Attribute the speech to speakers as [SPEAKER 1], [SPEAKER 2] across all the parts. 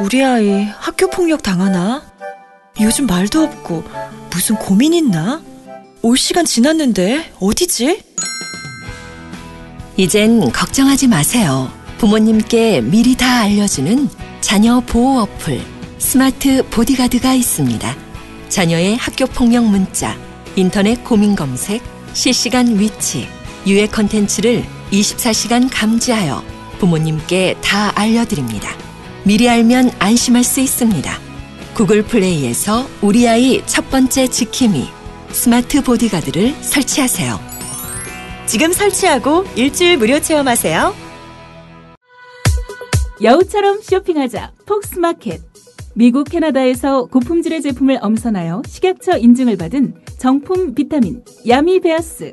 [SPEAKER 1] 우리 아이 학교 폭력 당하나? 요즘 말도 없고 무슨 고민 있나? 올 시간 지났는데 어디지?
[SPEAKER 2] 이젠 걱정하지 마세요. 부모님께 미리 다 알려주는 자녀 보호 어플 스마트 보디가드가 있습니다. 자녀의 학교 폭력 문자, 인터넷 고민 검색, 실시간 위치, 유해 컨텐츠를 24시간 감지하여 부모님께 다 알려드립니다. 미리 알면 안심할 수 있습니다. 구글 플레이에서 우리 아이 첫 번째 지킴이 스마트 보디가드를 설치하세요.
[SPEAKER 1] 지금 설치하고 일주일 무료 체험하세요.
[SPEAKER 3] 여우처럼 쇼핑하자 폭스마켓. 미국 캐나다에서 고품질의 제품을 엄선하여 식약처 인증을 받은 정품 비타민 야미베어스.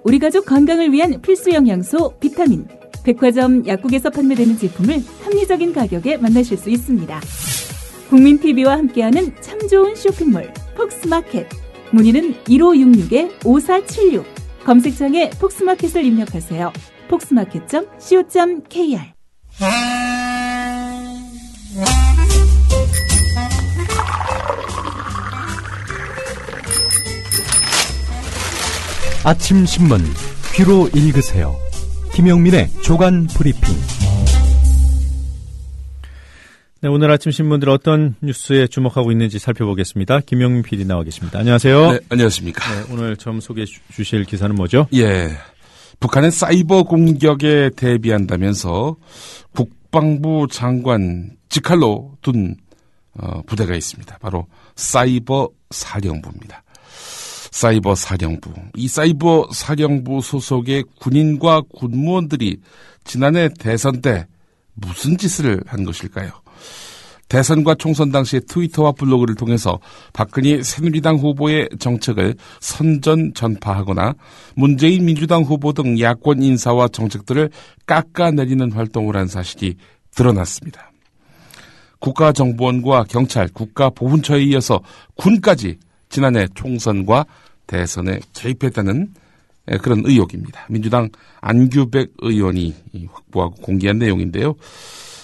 [SPEAKER 3] 우리 가족 건강을 위한 필수 영양소 비타민. 백화점 약국에서 판매되는 제품을 합리적인 가격에 만나실 수 있습니다. 국민TV와 함께하는 참 좋은 쇼핑몰 폭스마켓. 문의는 1566-5476. 검색창에 폭스마켓을 입력하세요. 폭스마켓.co.kr.
[SPEAKER 4] 아침 신문 귀로 읽으세요. 김영민의 조간 브리핑.
[SPEAKER 5] 네, 오늘 아침 신문들 어떤 뉴스에 주목하고 있는지 살펴보겠습니다. 김영민 PD 나와 계십니다. 안녕하세요.
[SPEAKER 6] 네, 안녕하십니까.
[SPEAKER 5] 네, 오늘 처음 소개해 주실 기사는 뭐죠?
[SPEAKER 6] 예, 북한의 사이버 공격에 대비한다면서 국방부 장관 직할로 둔 부대가 있습니다. 바로 사이버 사령부입니다. 사이버 사령부. 이 사이버 사령부 소속의 군인과 군무원들이 지난해 대선 때 무슨 짓을 한 것일까요? 대선과 총선 당시 트위터와 블로그를 통해서 박근혜 새누리당 후보의 정책을 선전 전파하거나 문재인 민주당 후보 등 야권 인사와 정책들을 깎아내리는 활동을 한 사실이 드러났습니다. 국가정보원과 경찰, 국가보훈처에 이어서 군까지 지난해 총선과 대선에 개입했다는 그런 의혹입니다. 민주당 안규백 의원이 확보하고 공개한 내용인데요.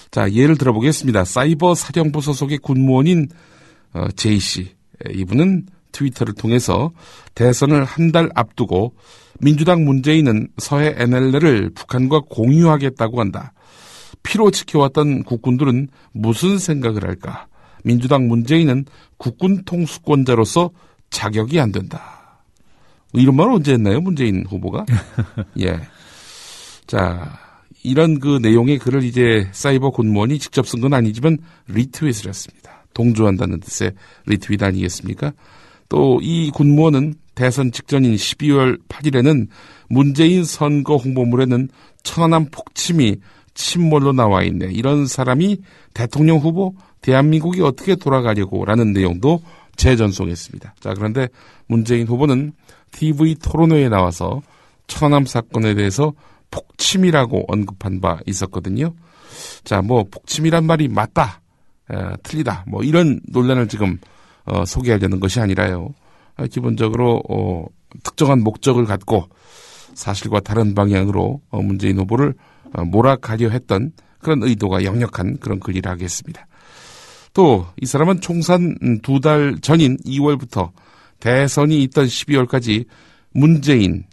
[SPEAKER 6] 자, 예를 들어보겠습니다. 사이버 사령부 소속의 군무원인 J씨, 이분은 트위터를 통해서 대선을 한 달 앞두고 민주당 문재인은 서해 NLL을 북한과 공유하겠다고 한다. 피로 지켜왔던 국군들은 무슨 생각을 할까? 민주당 문재인은 국군 통수권자로서 자격이 안 된다. 이런 말 언제 했나요, 문재인 후보가? 예. 자, 이런 그 내용의 글을 이제 사이버 군무원이 직접 쓴 건 아니지만 리트윗을 했습니다. 동조한다는 뜻의 리트윗 아니겠습니까? 또 이 군무원은 대선 직전인 12월 8일에는 문재인 선거 홍보물에는 천안함 폭침이 침몰로 나와 있네. 이런 사람이 대통령 후보, 대한민국이 어떻게 돌아가려고 라는 내용도 재전송했습니다. 자, 그런데 문재인 후보는 TV 토론회에 나와서 천안함 사건에 대해서 폭침이라고 언급한 바 있었거든요. 자, 뭐 폭침이란 말이 맞다, 틀리다, 뭐 이런 논란을 지금 소개하려는 것이 아니라요. 기본적으로 특정한 목적을 갖고 사실과 다른 방향으로 문재인 후보를 몰아가려 했던 그런 의도가 역력한 그런 글이라 하겠습니다. 또 이 사람은 총선 2달 전인 2월부터 대선이 있던 12월까지 문재인,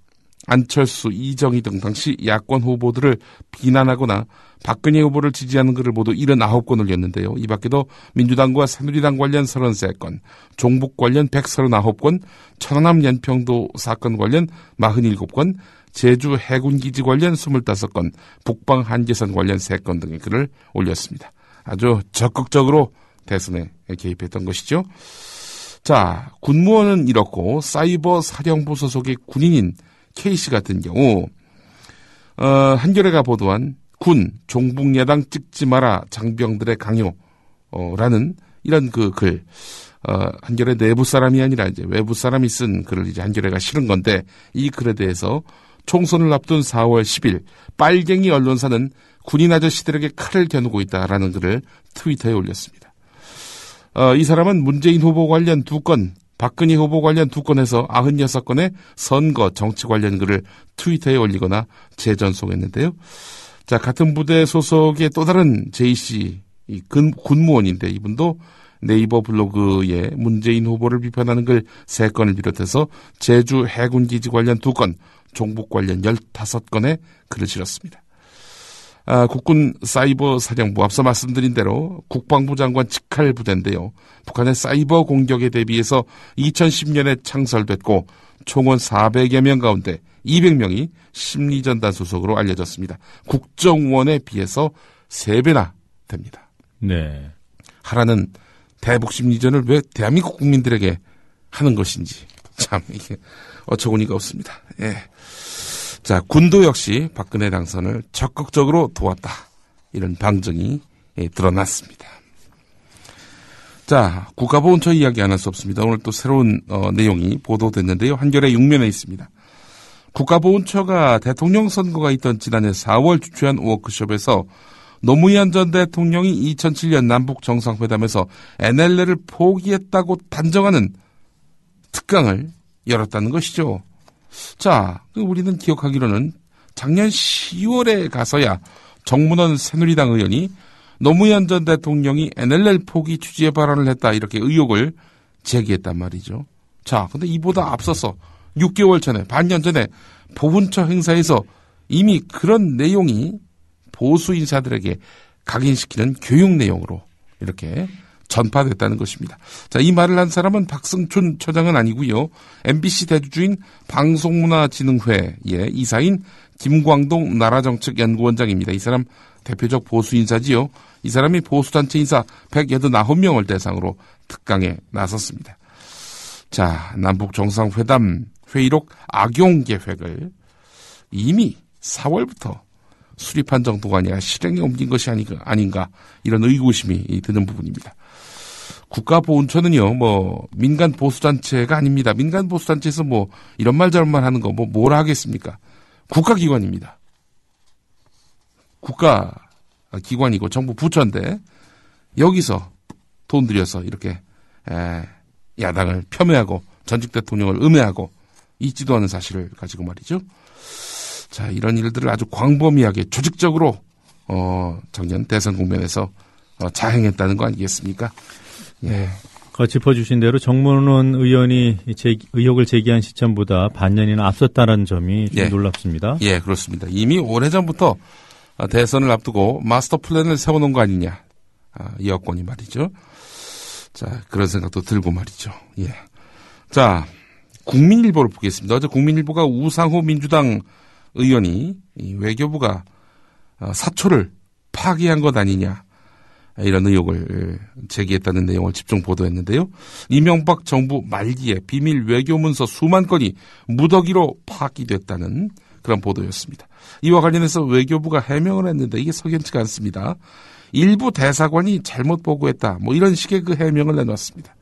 [SPEAKER 6] 안철수, 이정희 등 당시 야권 후보들을 비난하거나 박근혜 후보를 지지하는 글을 모두 79건 올렸는데요. 이 밖에도 민주당과 새누리당 관련 33건, 종북 관련 139건, 천안함 연평도 사건 관련 47건, 제주 해군기지 관련 25건, 북방 한계선 관련 3건 등의 글을 올렸습니다. 아주 적극적으로 대선에 개입했던 것이죠. 자, 군무원은 이렇고 사이버 사령부 소속의 군인인 K씨 같은 경우 한겨레가 보도한 군 종북야당 찍지 마라 장병들의 강요라는 이런 그 글, 한겨레 내부 사람이 아니라 이제 외부 사람이 쓴 글을 이제 한겨레가 실은 건데, 이 글에 대해서 총선을 앞둔 4월 10일 빨갱이 언론사는 군인 아저씨들에게 칼을 겨누고 있다라는 글을 트위터에 올렸습니다. 이 사람은 문재인 후보 관련 2건, 박근혜 후보 관련 2건에서 96건의 선거 정치 관련 글을 트위터에 올리거나 재전송했는데요. 자, 같은 부대 소속의 또 다른 J씨 이 군무원인데 이분도 네이버 블로그에 문재인 후보를 비판하는 글 3건을 비롯해서 제주 해군기지 관련 2건, 종북 관련 15건의 글을 실었습니다. 국군 사이버 사령부 앞서 말씀드린 대로 국방부 장관 직할 부대인데요. 북한의 사이버 공격에 대비해서 2010년에 창설됐고 총원 400여 명 가운데 200명이 심리전단 소속으로 알려졌습니다. 국정원에 비해서 3배나 됩니다.
[SPEAKER 5] 네.
[SPEAKER 6] 하라는 대북 심리전을 왜 대한민국 국민들에게 하는 것인지 참 이게 어처구니가 없습니다. 예. 자, 군도 역시 박근혜 당선을 적극적으로 도왔다. 이런 방증이 드러났습니다. 자, 국가보훈처 이야기 안 할 수 없습니다. 오늘 또 새로운 내용이 보도됐는데요. 한겨레 6면에 있습니다. 국가보훈처가 대통령 선거가 있던 지난해 4월 주최한 워크숍에서 노무현 전 대통령이 2007년 남북 정상회담에서 NLL을 포기했다고 단정하는 특강을 열었다는 것이죠. 자, 우리는 기억하기로는 작년 10월에 가서야 정문원 새누리당 의원이 노무현 전 대통령이 NLL 포기 취지의 발언을 했다 이렇게 의혹을 제기했단 말이죠. 자, 근데 이보다 앞서서 6개월 전에 반년 전에 보훈처 행사에서 이미 그런 내용이 보수 인사들에게 각인시키는 교육 내용으로 이렇게 전파됐다는 것입니다. 자, 이 말을 한 사람은 박승춘 처장은 아니고요. MBC 대주주인 방송문화진흥회의 이사인 김광동 나라정책연구원장입니다. 이 사람 대표적 보수 인사지요. 이 사람이 보수단체 인사 189명을 대상으로 특강에 나섰습니다. 자, 남북정상회담 회의록 악용 계획을 이미 4월부터 수립한 정도가 아니라 실행에 옮긴 것이 아닌가 이런 의구심이 드는 부분입니다. 국가보훈처는요, 민간 보수단체가 아닙니다. 민간 보수단체에서 이런 말 저런 말 하는 거 뭐라 하겠습니까? 국가기관입니다. 국가기관이고 정부 부처인데 여기서 돈 들여서 이렇게 야당을 폄훼하고 전직 대통령을 음해하고 있지도 않은 사실을 가지고 말이죠. 자, 이런 일들을 아주 광범위하게 조직적으로 작년 대선 국면에서 자행했다는 거 아니겠습니까? 예.
[SPEAKER 5] 짚어주신 대로 정문원 의원이 의혹을 제기한 시점보다 반년이나 앞섰다는 점이 좀 놀랍습니다.
[SPEAKER 6] 예, 그렇습니다. 이미 오래전부터 대선을 앞두고 마스터 플랜을 세워놓은 거 아니냐. 이 여권이 말이죠. 자, 그런 생각도 들고 말이죠. 예. 자, 국민일보를 보겠습니다. 어제 국민일보가 우상호 민주당 의원이 외교부가 사초를 파기한 것 아니냐. 이런 의혹을 제기했다는 내용을 집중 보도했는데요. 이명박 정부 말기에 비밀 외교문서 수만 건이 무더기로 파기됐다는 그런 보도였습니다. 이와 관련해서 외교부가 해명을 했는데 이게 석연치가 않습니다. 일부 대사관이 잘못 보고했다. 이런 식의 그 해명을 내놨습니다.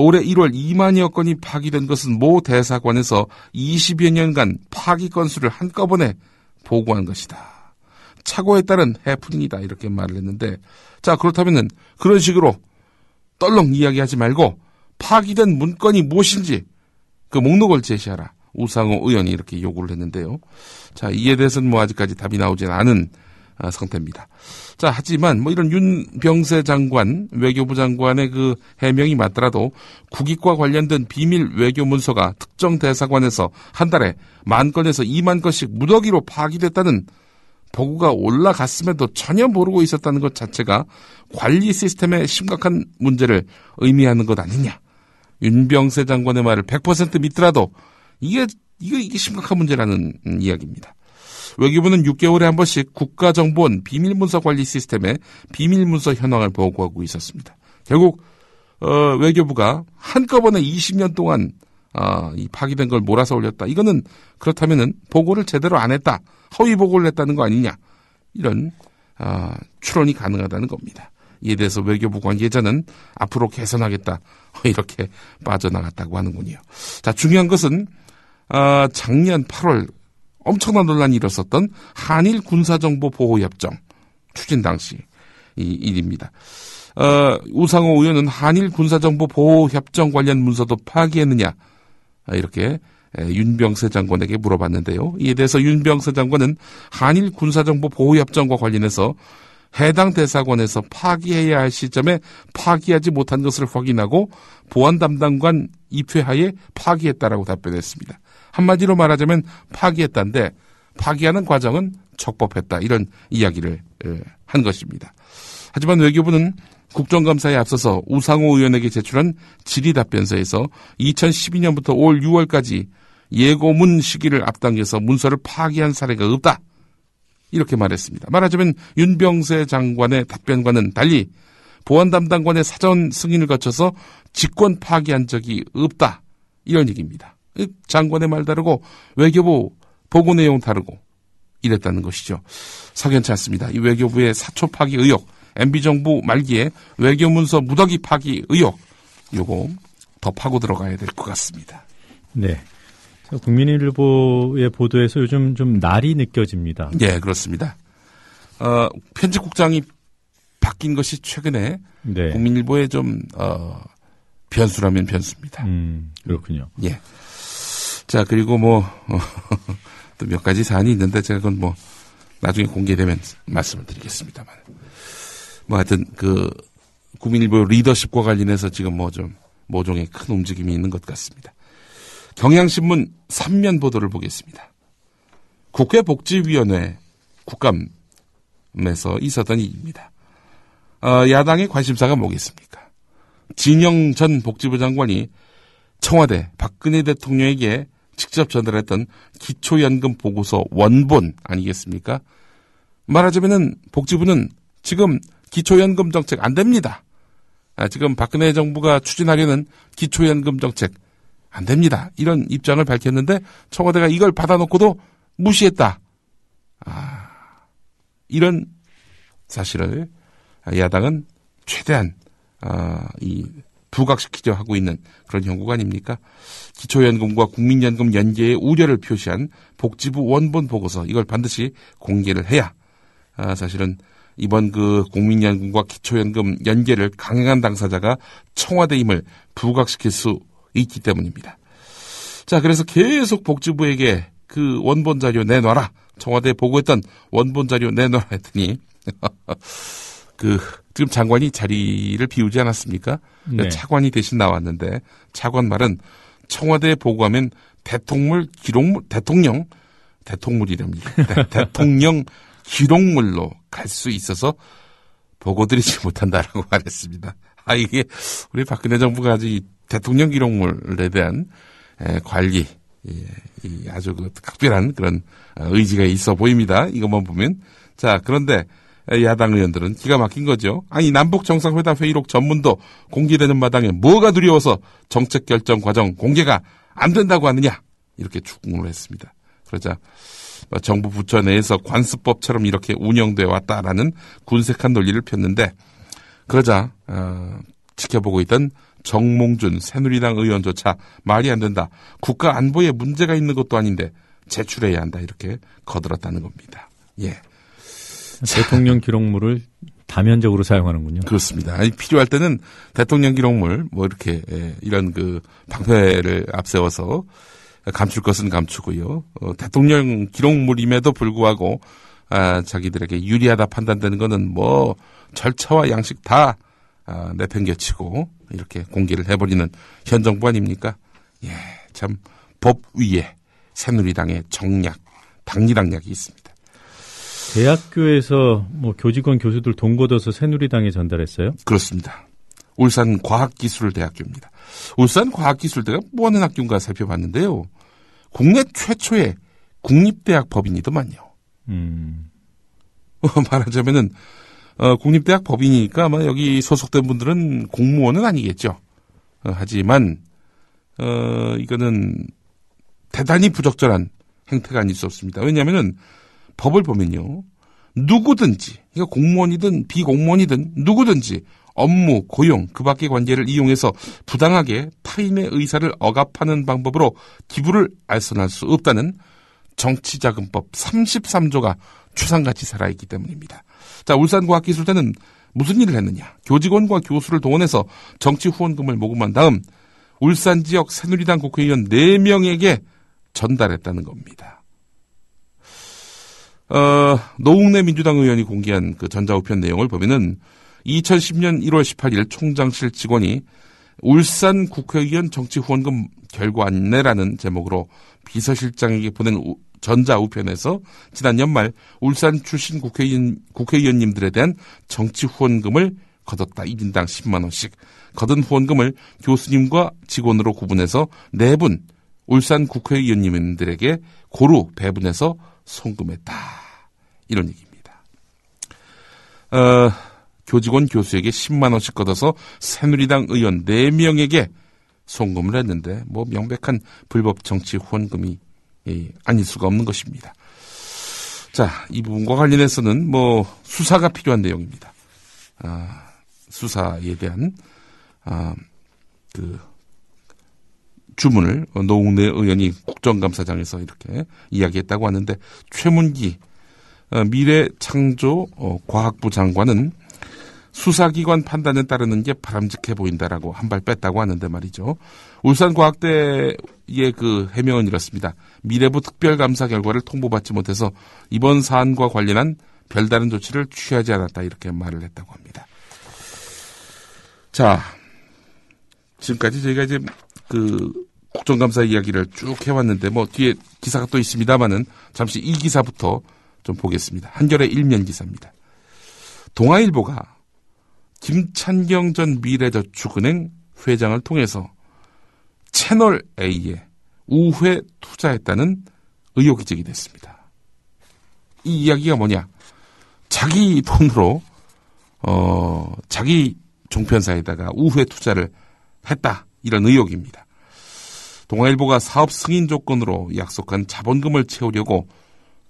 [SPEAKER 6] 올해 1월 2만여 건이 파기된 것은 모 대사관에서 20여 년간 파기 건수를 한꺼번에 보고한 것이다. 착오에 따른 해프닝이다 이렇게 말을 했는데, 자, 그렇다면은 그런 식으로 떨렁 이야기하지 말고 파기된 문건이 무엇인지 그 목록을 제시하라. 우상호 의원이 이렇게 요구를 했는데요. 자, 이에 대해서는 아직까지 답이 나오진 않은 상태입니다. 자, 하지만 이런 윤병세 장관, 외교부 장관의 그 해명이 맞더라도 국익과 관련된 비밀 외교 문서가 특정 대사관에서 한 달에 10,000건에서 20,000건씩 무더기로 파기됐다는 보고가 올라갔음에도 전혀 모르고 있었다는 것 자체가 관리 시스템의 심각한 문제를 의미하는 것 아니냐. 윤병세 장관의 말을 100% 믿더라도 이게 심각한 문제라는 이야기입니다. 외교부는 6개월에 한 번씩 국가정보원 비밀문서 관리 시스템의 비밀문서 현황을 보고하고 있었습니다. 결국 외교부가 한꺼번에 20년 동안 이 파기된 걸 몰아서 올렸다. 이거는 그렇다면은 보고를 제대로 안 했다. 허위 보고를 했다는 거 아니냐. 이런 추론이 가능하다는 겁니다. 이에 대해서 외교부 관계자는 앞으로 개선하겠다. 이렇게 빠져나갔다고 하는군요. 자, 중요한 것은 작년 8월 엄청난 논란이 일었었던 한일 군사정보보호협정 추진 당시 이 일입니다. 우상호 의원은 한일 군사정보보호협정 관련 문서도 파기했느냐 이렇게 윤병세 장관에게 물어봤는데요. 이에 대해서 윤병세 장관은 한일 군사정보보호협정과 관련해서 해당 대사관에서 파기해야 할 시점에 파기하지 못한 것을 확인하고 보안 담당관 입회하에 파기했다라고 답변했습니다. 한마디로 말하자면 파기했다인데 파기하는 과정은 적법했다, 이런 이야기를 한 것입니다. 하지만 외교부는 국정감사에 앞서서 우상호 의원에게 제출한 질의답변서에서 2012년부터 올 6월까지 예고문 시기를 앞당겨서 문서를 파기한 사례가 없다, 이렇게 말했습니다. 말하자면 윤병세 장관의 답변과는 달리 보안 담당관의 사전 승인을 거쳐서 직권 파기한 적이 없다, 이런 얘기입니다. 장관의 말 다르고 외교부 보고 내용 다르고 이랬다는 것이죠. 석연치 않습니다. 이 외교부의 사초 파기 의혹, MB정부 말기에 외교문서 무더기 파기 의혹, 요거 더 파고 들어가야 될 것 같습니다.
[SPEAKER 5] 네. 국민일보의 보도에서 요즘 좀 날이 느껴집니다.
[SPEAKER 6] 네, 그렇습니다. 편집국장이 바뀐 것이 최근에
[SPEAKER 5] 네.
[SPEAKER 6] 국민일보의 좀 변수라면 변수입니다.
[SPEAKER 5] 그렇군요.
[SPEAKER 6] 예. 자, 그리고 또 몇 가지 사안이 있는데 제가 그건 나중에 공개되면 말씀을 드리겠습니다만. 하여튼 국민일보 리더십과 관련해서 지금 좀 모종의 큰 움직임이 있는 것 같습니다. 경향신문 3면 보도를 보겠습니다. 국회복지위원회 국감에서 있었던 일입니다. 야당의 관심사가 뭐겠습니까? 진영 전 복지부 장관이 청와대 박근혜 대통령에게 직접 전달했던 기초연금 보고서 원본 아니겠습니까? 말하자면은 복지부는 지금 기초연금 정책 안 됩니다. 지금 박근혜 정부가 추진하려는 기초연금 정책 안 됩니다, 이런 입장을 밝혔는데 청와대가 이걸 받아놓고도 무시했다. 이런 사실을 야당은 최대한 부각시키려 하고 있는 그런 형국 아닙니까? 기초연금과 국민연금 연계의 우려를 표시한 복지부 원본 보고서, 이걸 반드시 공개를 해야 사실은 이번 국민연금과 기초연금 연계를 강행한 당사자가 청와대임을 부각시킬 수 있기 때문입니다. 자, 그래서 계속 복지부에게 원본 자료 내놔라, 청와대에 보고했던 원본 자료 내놔라 했더니 지금 장관이 자리를 비우지 않았습니까?
[SPEAKER 5] 네.
[SPEAKER 6] 차관이 대신 나왔는데 차관 말은 청와대에 보고하면 대통령 기록물로 갈 수 있어서 보고드리지 못한다라고 말했습니다. 이게 우리 박근혜 정부가 아주 대통령 기록물에 대한 관리, 아주 각별한 그런 의지가 있어 보입니다. 이것만 보면. 자, 그런데 야당 의원들은 기가 막힌 거죠. 남북 정상회담 회의록 전문도 공개되는 마당에 뭐가 두려워서 정책 결정 과정 공개가 안 된다고 하느냐, 이렇게 추궁을 했습니다. 그러자 정부 부처 내에서 관습법처럼 이렇게 운영돼 왔다라는 군색한 논리를 폈는데, 그러자 지켜보고 있던 정몽준 새누리당 의원조차 말이 안 된다, 국가 안보에 문제가 있는 것도 아닌데 제출해야 한다, 이렇게 거들었다는 겁니다. 예.
[SPEAKER 5] 대통령 기록물을 다면적으로 사용하는군요.
[SPEAKER 6] 그렇습니다. 필요할 때는 대통령 기록물 이렇게 이런 방패를 앞세워서 감출 것은 감추고요. 대통령 기록물임에도 불구하고 자기들에게 유리하다 판단되는 거는 절차와 양식 다 내팽개치고 이렇게 공개를 해버리는 현 정부 아닙니까? 예, 참 법 위에 새누리당의 정략, 당리당략이 있습니다.
[SPEAKER 5] 대학교에서 교직원 교수들 돈 걷어서 새누리당에 전달했어요?
[SPEAKER 6] 그렇습니다. 울산과학기술대학교입니다. 울산과학기술대가 뭐하는 학교인가 살펴봤는데요. 국내 최초의 국립대학 법인이더만요. 말하자면은 국립대학 법인이니까 아마 여기 소속된 분들은 공무원은 아니겠죠. 하지만 이거는 대단히 부적절한 행태가 아닐 수 없습니다. 왜냐하면은 법을 보면요, 누구든지, 그러니까 공무원이든 비공무원이든 누구든지 업무, 고용, 그 밖의 관계를 이용해서 부당하게 타인의 의사를 억압하는 방법으로 기부를 알선할 수 없다는 정치자금법 33조가 추상같이 살아있기 때문입니다. 자, 울산과학기술대는 무슨 일을 했느냐? 교직원과 교수를 동원해서 정치 후원금을 모금한 다음 울산 지역 새누리당 국회의원 4명에게 전달했다는 겁니다. 노웅래 민주당 의원이 공개한 그 전자우편 내용을 보면은 2010년 1월 18일 총장실 직원이 울산 국회의원 정치 후원금 결과 안내라는 제목으로 비서실장에게 보낸 전자우편에서 지난 연말 울산 출신 국회의원님들에 대한 정치 후원금을 거뒀다. 1인당 10만 원씩. 거둔 후원금을 교수님과 직원으로 구분해서 4분 울산 국회의원님들에게 고루 배분해서 송금했다. 이런 얘기입니다. 교직원 교수에게 10만 원씩 걷어서 새누리당 의원 4명에게 송금을 했는데 뭐 명백한 불법 정치 후원금이 아닐 수가 없는 것입니다. 자, 이 부분과 관련해서는 뭐 수사가 필요한 내용입니다. 수사에 대한 그 주문을 노웅래 의원이 국정감사장에서 이렇게 이야기했다고 하는데 최문기 미래창조과학부 장관은 수사기관 판단에 따르는 게 바람직해 보인다라고 한 발 뺐다고 하는데 말이죠. 울산과학대의 그 해명은 이렇습니다. 미래부 특별감사 결과를 통보받지 못해서 이번 사안과 관련한 별다른 조치를 취하지 않았다 이렇게 말을 했다고 합니다. 자, 지금까지 저희가 이제 그 국정감사 이야기를 쭉 해왔는데 뭐 뒤에 기사가 또 있습니다만은 잠시 이 기사부터 좀 보겠습니다. 한겨레 일면 기사입니다. 동아일보가 김찬경 전 미래저축은행 회장을 통해서 채널A에 우회 투자했다는 의혹이 제기됐습니다. 이 이야기가 뭐냐? 자기 돈으로 자기 종편사에다가 우회 투자를 했다. 이런 의혹입니다. 동아일보가 사업 승인 조건으로 약속한 자본금을 채우려고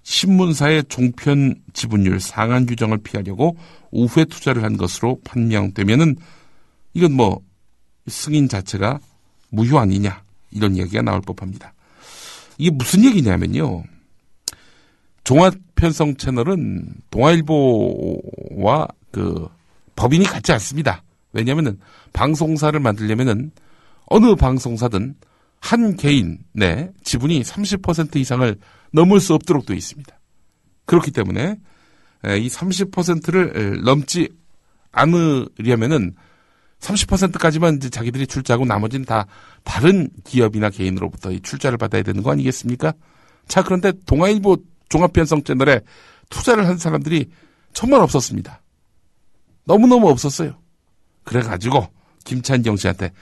[SPEAKER 6] 신문사의 종편 지분율 상한 규정을 피하려고 우회 투자를 한 것으로 판명되면은 이건 뭐 승인 자체가 무효 아니냐 이런 이야기가 나올 법합니다. 이게 무슨 얘기냐면요. 종합편성 채널은 동아일보와 그 법인이 같지 않습니다. 왜냐하면은 방송사를 만들려면은 어느 방송사든 한 개인의 지분이 30% 이상을 넘을 수 없도록 되어 있습니다. 그렇기 때문에 이 30%를 넘지 않으려면은 30%까지만 이제 자기들이 출자하고 나머지는 다 다른 기업이나 개인으로부터 이 출자를 받아야 되는 거 아니겠습니까? 자, 그런데 동아일보 종합편성 채널에 투자를 한 사람들이 정말 없었습니다. 너무너무 없었어요. 그래가지고 김찬경 씨한테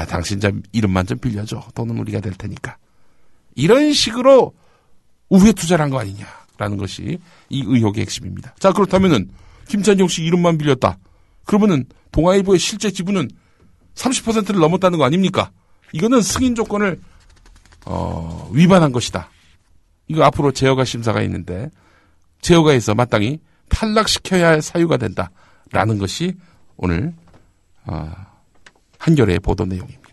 [SPEAKER 6] 당신 좀 이름만 좀 빌려줘. 돈은 우리가 될 테니까. 이런 식으로 우회 투자를 한 거 아니냐라는 것이 이 의혹의 핵심입니다. 자, 그렇다면은 김찬경 씨 이름만 빌렸다. 그러면은 동아일보의 실제 지분은 30%를 넘었다는 거 아닙니까? 이거는 승인 조건을 위반한 것이다. 이거 앞으로 제어가 심사가 있는데 제어가에서 마땅히 탈락시켜야 할 사유가 된다라는 것이 오늘 한겨레의 보도 내용입니다.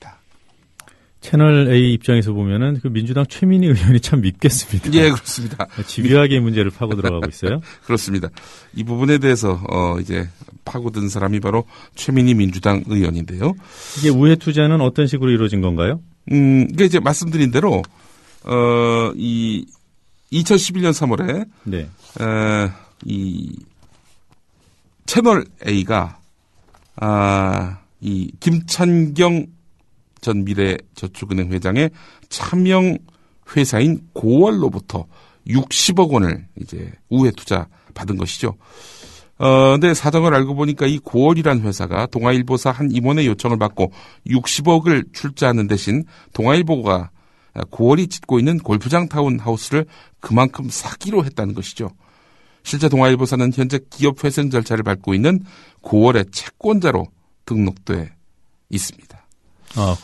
[SPEAKER 5] 채널A 입장에서 보면은 그 민주당 최민희 의원이 참 밉겠습니다.
[SPEAKER 6] 예, 그렇습니다.
[SPEAKER 5] 집요하게 문제를 파고 들어가고 있어요.
[SPEAKER 6] 그렇습니다. 이 부분에 대해서 이제 파고든 사람이 바로 최민희 민주당 의원인데요.
[SPEAKER 5] 이게 우회 투자는 어떤 식으로 이루어진 건가요?
[SPEAKER 6] 이게 이제 말씀드린 대로 이 2011년 3월에
[SPEAKER 5] 네.
[SPEAKER 6] 이 채널A가 이 김찬경 전 미래저축은행 회장의 차명 회사인 고월로부터 60억 원을 이제 우회 투자 받은 것이죠. 근데 사정을 알고 보니까 이 고월이란 회사가 동아일보사 한 임원의 요청을 받고 60억을 출자하는 대신 동아일보가 고월이 짓고 있는 골프장 타운하우스를 그만큼 사기로 했다는 것이죠. 실제 동아일보사는 현재 기업 회생 절차를 밟고 있는 고월의 채권자로 등록돼 있습니다.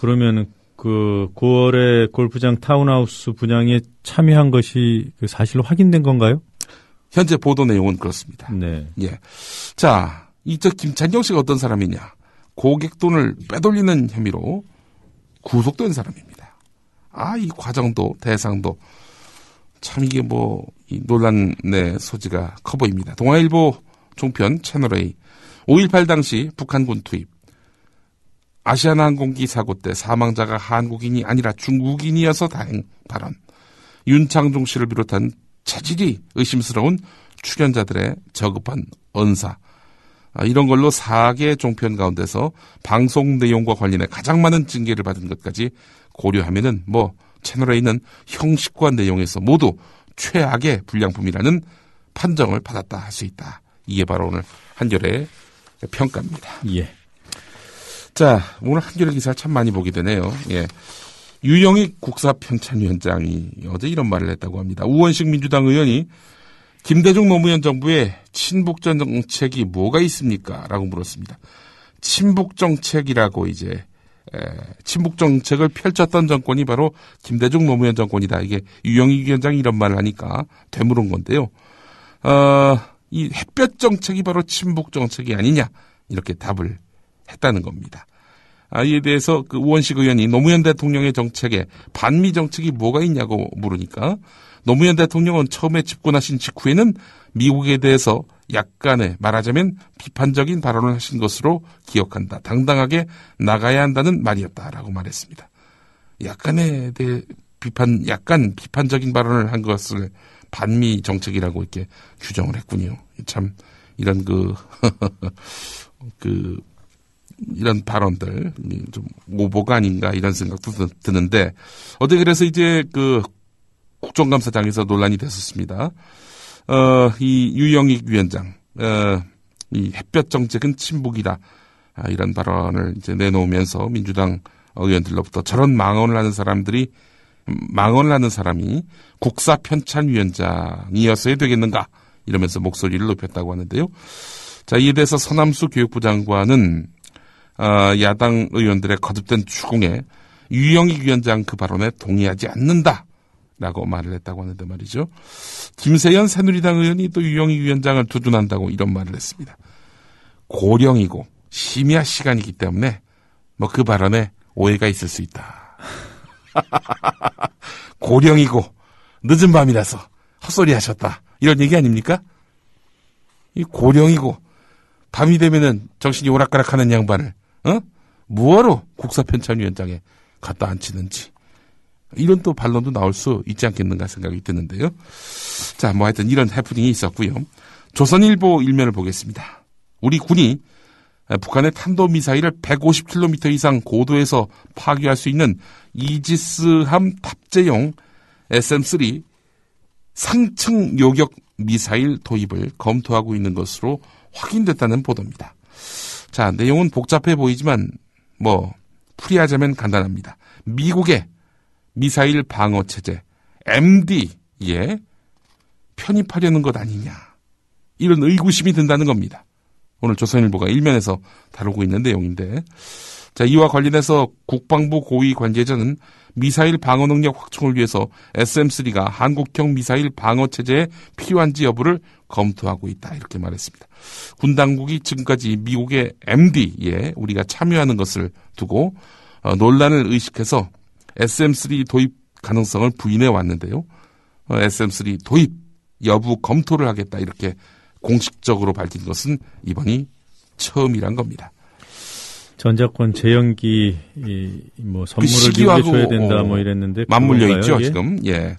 [SPEAKER 5] 그러면은 그 9월에 골프장 타운하우스 분양에 참여한 것이 그 사실로 확인된 건가요?
[SPEAKER 6] 현재 보도 내용은 그렇습니다.
[SPEAKER 5] 네.
[SPEAKER 6] 예. 자, 이저 김찬경 씨가 어떤 사람이냐? 고객 돈을 빼돌리는 혐의로 구속된 사람입니다. 이 과정도 대상도 참 이게 뭐 이 논란의 소지가 커 보입니다. 동아일보 종편 채널A 5.18 당시 북한군 투입 아시아나항공기 사고 때 사망자가 한국인이 아니라 중국인이어서 다행 발언. 윤창중 씨를 비롯한 체질이 의심스러운 출연자들의 저급한 언사, 이런 걸로 4개 종편 가운데서 방송 내용과 관련해 가장 많은 징계를 받은 것까지 고려하면은 채널에 있는 형식과 내용에서 모두 최악의 불량품이라는 판정을 받았다 할 수 있다. 이게 바로 오늘 한겨레의 평가입니다.
[SPEAKER 5] 예.
[SPEAKER 6] 자, 오늘 한겨레 기사를 참 많이 보게 되네요. 예. 유영익 국사편찬위원장이 어제 이런 말을 했다고 합니다. 우원식 민주당 의원이 김대중 노무현 정부의 친북 정책이 뭐가 있습니까? 라고 물었습니다. 친북 정책이라고 친북 정책을 펼쳤던 정권이 바로 김대중 노무현 정권이다. 이게 유영익 위원장이 이런 말을 하니까 되물은 건데요. 이 햇볕 정책이 바로 친북 정책이 아니냐, 이렇게 답을 했다는 겁니다. 이에 대해서 우원식 의원이 노무현 대통령의 정책에 반미 정책이 뭐가 있냐고 물으니까 노무현 대통령은 처음에 집권하신 직후에는 미국에 대해서 약간의 말하자면 비판적인 발언을 하신 것으로 기억한다. 당당하게 나가야 한다는 말이었다라고 말했습니다. 약간 비판적인 발언을 한 것을 반미 정책이라고 이렇게 규정을 했군요. 참 이런 이런 발언들 좀 오보가 아닌가 이런 생각도 드는데, 어제 그래서 국정감사장에서 논란이 됐었습니다. 이 유영익 위원장, 이 햇볕 정책은 친북이다, 이런 발언을 내놓으면서 민주당 의원들로부터 저런 망언을 하는 사람이 국사편찬위원장이었어야 되겠는가, 이러면서 목소리를 높였다고 하는데요. 자, 이에 대해서 서남수 교육부 장관은 야당 의원들의 거듭된 추궁에 유영익 위원장 그 발언에 동의하지 않는다라고 말을 했다고 하는데 말이죠. 김세연 새누리당 의원이 또 유영익 위원장을 두둔한다고 이런 말을 했습니다. 고령이고 심야 시간이기 때문에 그 발언에 오해가 있을 수 있다. 고령이고 늦은 밤이라서 헛소리 하셨다, 이런 얘기 아닙니까? 이 고령이고 밤이 되면은 정신이 오락가락하는 양반을 뭐하러 국사편찬위원장에 갖다 앉히는지, 이런 또 반론도 나올 수 있지 않겠는가 생각이 드는데요. 자, 하여튼 이런 해프닝이 있었고요. 조선일보 일면을 보겠습니다. 우리 군이 북한의 탄도미사일을 150km 이상 고도에서 파괴할 수 있는 이지스함 탑재용 SM-3 상층 요격 미사일 도입을 검토하고 있는 것으로 확인됐다는 보도입니다. 자, 내용은 복잡해 보이지만 풀이하자면 간단합니다. 미국의 미사일 방어 체제 MD에 편입하려는 것 아니냐, 이런 의구심이 든다는 겁니다. 오늘 조선일보가 일면에서 다루고 있는 내용인데, 자, 이와 관련해서 국방부 고위 관계자는 미사일 방어 능력 확충을 위해서 SM-3가 한국형 미사일 방어 체제에 필요한지 여부를 검토하고 있다, 이렇게 말했습니다. 군 당국이 지금까지 미국의 MD에 우리가 참여하는 것을 두고 논란을 의식해서 SM-3 도입 가능성을 부인해 왔는데요. SM-3 도입 여부 검토를 하겠다, 이렇게 공식적으로 밝힌 것은 이번이 처음이란 겁니다.
[SPEAKER 5] 전자권 재연기 선물을 미국에 줘야 된다 이랬는데
[SPEAKER 6] 맞물려 있죠,
[SPEAKER 5] 예?
[SPEAKER 6] 지금. 예.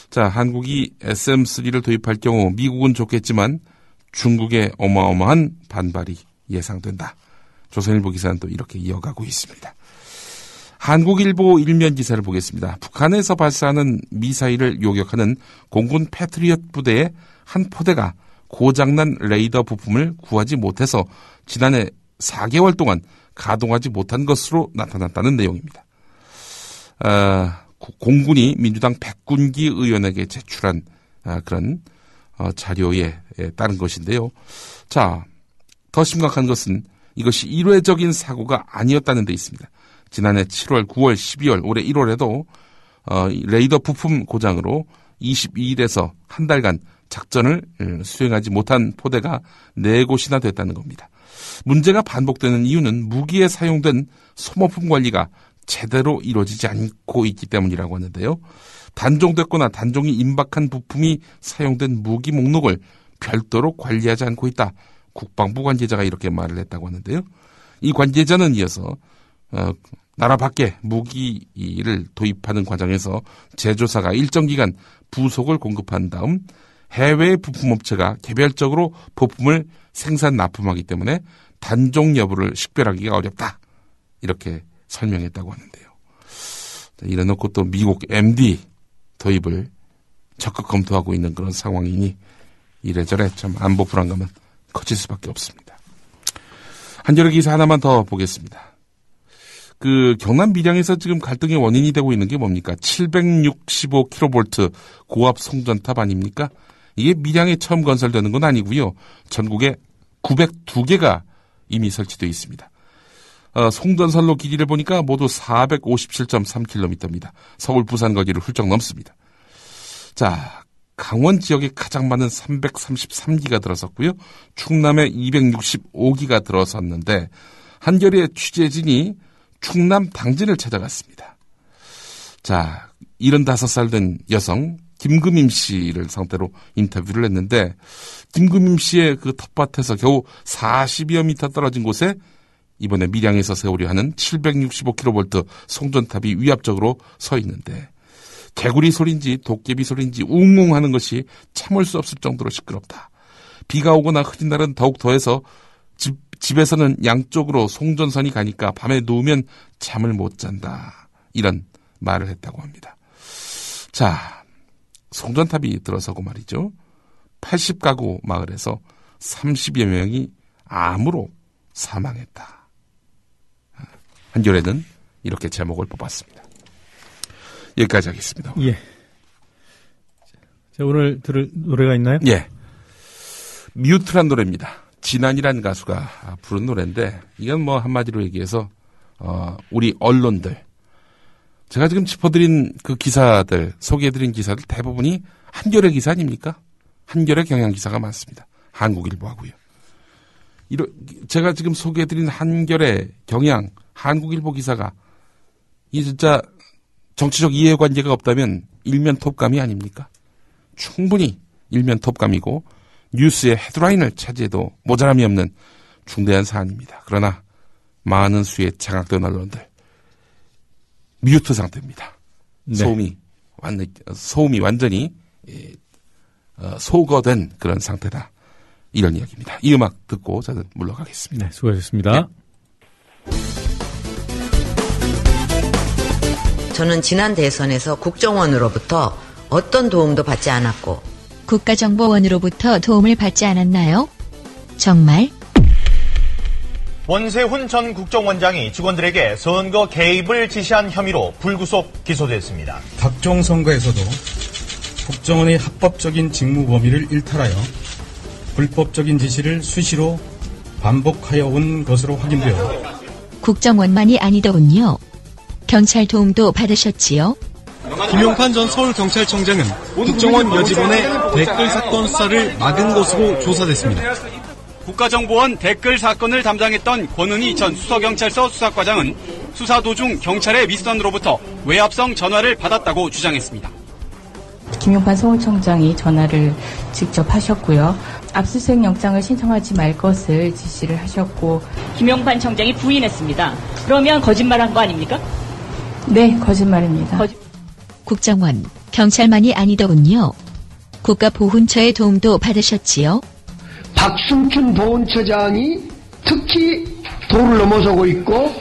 [SPEAKER 6] 자, 한국이 SM-3를 도입할 경우 미국은 좋겠지만 중국의 어마어마한 반발이 예상된다. 조선일보 기사는 또 이렇게 이어가고 있습니다. 한국일보 일면 기사를 보겠습니다. 북한에서 발사하는 미사일을 요격하는 공군 패트리엇 부대의 한 포대가 고장난 레이더 부품을 구하지 못해서 지난해 4개월 동안 가동하지 못한 것으로 나타났다는 내용입니다. 공군이 민주당 백군기 의원에게 제출한 그런 자료에 따른 것인데요. 자, 더 심각한 것은 이것이 일회적인 사고가 아니었다는 데 있습니다. 지난해 7월, 9월, 12월, 올해 1월에도 레이더 부품 고장으로 22일에서 한 달간 작전을 수행하지 못한 포대가 4곳이나 됐다는 겁니다. 문제가 반복되는 이유는 무기에 사용된 소모품 관리가 제대로 이루어지지 않고 있기 때문이라고 하는데요. 단종됐거나 단종이 임박한 부품이 사용된 무기 목록을 별도로 관리하지 않고 있다. 국방부 관계자가 이렇게 말을 했다고 하는데요. 이 관계자는 이어서 나라 밖에 무기를 도입하는 과정에서 제조사가 일정 기간 부속을 공급한 다음 해외 부품업체가 개별적으로 부품을 생산 납품하기 때문에 단종 여부를 식별하기가 어렵다. 이렇게 설명했다고 하는데요. 이래놓고 또 미국 MD 도입을 적극 검토하고 있는 그런 상황이니 이래저래 참 안보 불안감은 커질 수밖에 없습니다. 한겨레 기사 하나만 더 보겠습니다. 경남 밀양에서 지금 갈등의 원인이 되고 있는 게 뭡니까? 765kV 고압 송전탑 아닙니까? 이게 밀양에 처음 건설되는 건 아니고요. 전국에 902개가 이미 설치되어 있습니다. 송전선로 길이를 보니까 모두 457.3km입니다. 서울 부산 거리를 훌쩍 넘습니다. 자, 강원 지역에 가장 많은 333기가 들어섰고요. 충남에 265기가 들어섰는데 한겨레 취재진이 충남 당진을 찾아갔습니다. 자, 75살 된 여성 김금임 씨를 상대로 인터뷰를 했는데 김금임 씨의 그 텃밭에서 겨우 40여 미터 떨어진 곳에 이번에 밀양에서 세우려 하는 765kV 송전탑이 위압적으로 서 있는데 개구리 소리인지 도깨비 소리인지 웅웅하는 것이 참을 수 없을 정도로 시끄럽다. 비가 오거나 흐린 날은 더욱 더해서 집에서는 양쪽으로 송전선이 가니까 밤에 누우면 잠을 못 잔다. 이런 말을 했다고 합니다. 자, 송전탑이 들어서고 말이죠. 80가구 마을에서 30여 명이 암으로 사망했다. 한겨레는 이렇게 제목을 뽑았습니다. 여기까지 하겠습니다.
[SPEAKER 5] 예. 자, 오늘 들을 노래가 있나요?
[SPEAKER 6] 예. 뮤트란 노래입니다. 진안이라는 가수가 부른 노래인데 이건 뭐 한마디로 얘기해서 우리 언론들 제가 지금 짚어드린 그 기사들 소개해드린 기사들 대부분이 한겨레 기사 아닙니까? 한겨레 경향 기사가 많습니다. 한국일보하고요. 제가 지금 소개해드린 한겨레 경향 한국일보 기사가 이 진짜 정치적 이해관계가 없다면 일면 톱감이 아닙니까? 충분히 일면 톱감이고 뉴스의 헤드라인을 차지해도 모자람이 없는 중대한 사안입니다. 그러나 많은 수의 장악된 언론들 뮤트 상태입니다.
[SPEAKER 5] 네.
[SPEAKER 6] 소음이 완전히 소거된 그런 상태다. 이런 이야기입니다. 이 음악 듣고 저는 물러가겠습니다.
[SPEAKER 5] 네, 수고하셨습니다.
[SPEAKER 6] 네.
[SPEAKER 7] 저는 지난 대선에서 국정원으로부터 어떤 도움도 받지 않았고
[SPEAKER 8] 국가정보원으로부터 도움을 받지 않았나요? 정말?
[SPEAKER 9] 원세훈 전 국정원장이 직원들에게 선거 개입을 지시한 혐의로 불구속 기소됐습니다.
[SPEAKER 10] 각종 선거에서도 국정원의 합법적인 직무 범위를 일탈하여 불법적인 지시를 수시로 반복하여 온 것으로 확인되어
[SPEAKER 8] 국정원만이 아니더군요. 경찰 도움도 받으셨지요?
[SPEAKER 10] 김용판 전 서울경찰청장은 국정원 여직원의 댓글 사건 수사를 막은 것으로 조사됐습니다.
[SPEAKER 11] 국가정보원 댓글 사건을 담당했던 권은희 전 수서경찰서 수사과장은 수사 도중 경찰의 윗선으로부터 외압성 전화를 받았다고 주장했습니다.
[SPEAKER 12] 김용판 서울청장이 전화를 직접 하셨고요. 압수수색 영장을 신청하지 말 것을 지시를 하셨고
[SPEAKER 13] 김용판 청장이 부인했습니다. 그러면 거짓말한 거 아닙니까?
[SPEAKER 12] 네, 거짓말입니다.
[SPEAKER 8] 국정원, 경찰만이 아니더군요. 국가보훈처의 도움도 받으셨지요?
[SPEAKER 14] 박승춘 보훈처장이 특히 도를 넘어서고 있고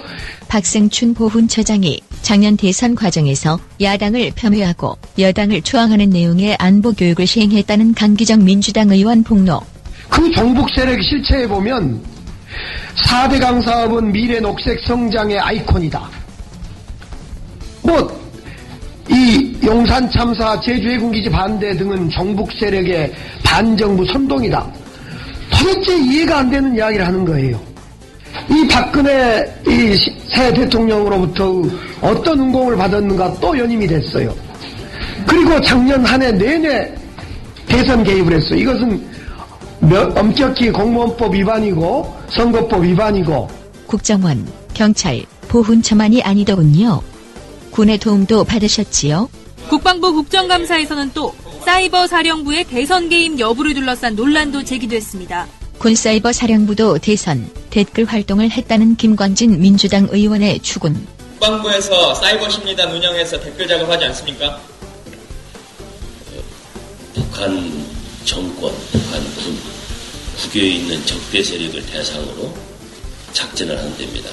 [SPEAKER 8] 박승춘 보훈처장이 작년 대선 과정에서 야당을 폄훼하고 여당을 조항하는 내용의 안보 교육을 시행했다는 강기정 민주당 의원 폭로.
[SPEAKER 14] 그 종북 세력 실체해보면 4대 강사업은 미래 녹색 성장의 아이콘이다. 이 용산 참사, 제주 해군기지 반대 등은 종북 세력의 반정부 선동이다. 도대체 이해가 안 되는 이야기를 하는 거예요. 이 박근혜 새 대통령으로부터 어떤 은공을 받았는가 또 연임이 됐어요. 그리고 작년 한 해 내내 대선 개입을 했어요. 이것은 엄격히 공무원법 위반이고 선거법 위반이고.
[SPEAKER 8] 국정원, 경찰, 보훈처만이 아니더군요. 군의 도움도 받으셨지요?
[SPEAKER 15] 국방부 국정감사에서는 또 사이버 사령부의 대선 개입 여부를 둘러싼 논란도 제기됐습니다.
[SPEAKER 8] 군사이버 사령부도 대선, 댓글 활동을 했다는 김광진 민주당 의원의 추군.
[SPEAKER 16] 국방부에서 사이버 심리단 운영해서 댓글 작업하지 않습니까?
[SPEAKER 17] 북한 정권, 북한 군, 국외에 있는 적대 세력을 대상으로 작전을 하는 데입니다.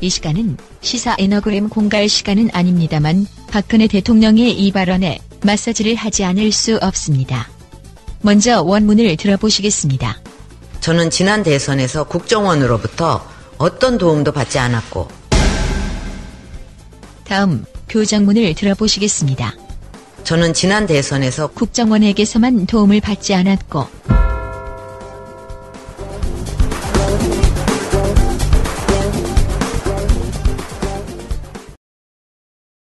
[SPEAKER 8] 이 시간은 시사 에너그램 공갈 시간은 아닙니다만 박근혜 대통령의 이 발언에 마사지를 하지 않을 수 없습니다. 먼저 원문을 들어보시겠습니다.
[SPEAKER 7] 저는 지난 대선에서 국정원으로부터 어떤 도움도 받지 않았고.
[SPEAKER 8] 다음 교정문을 들어보시겠습니다.
[SPEAKER 7] 저는 지난 대선에서
[SPEAKER 8] 국정원에게서만 도움을 받지 않았고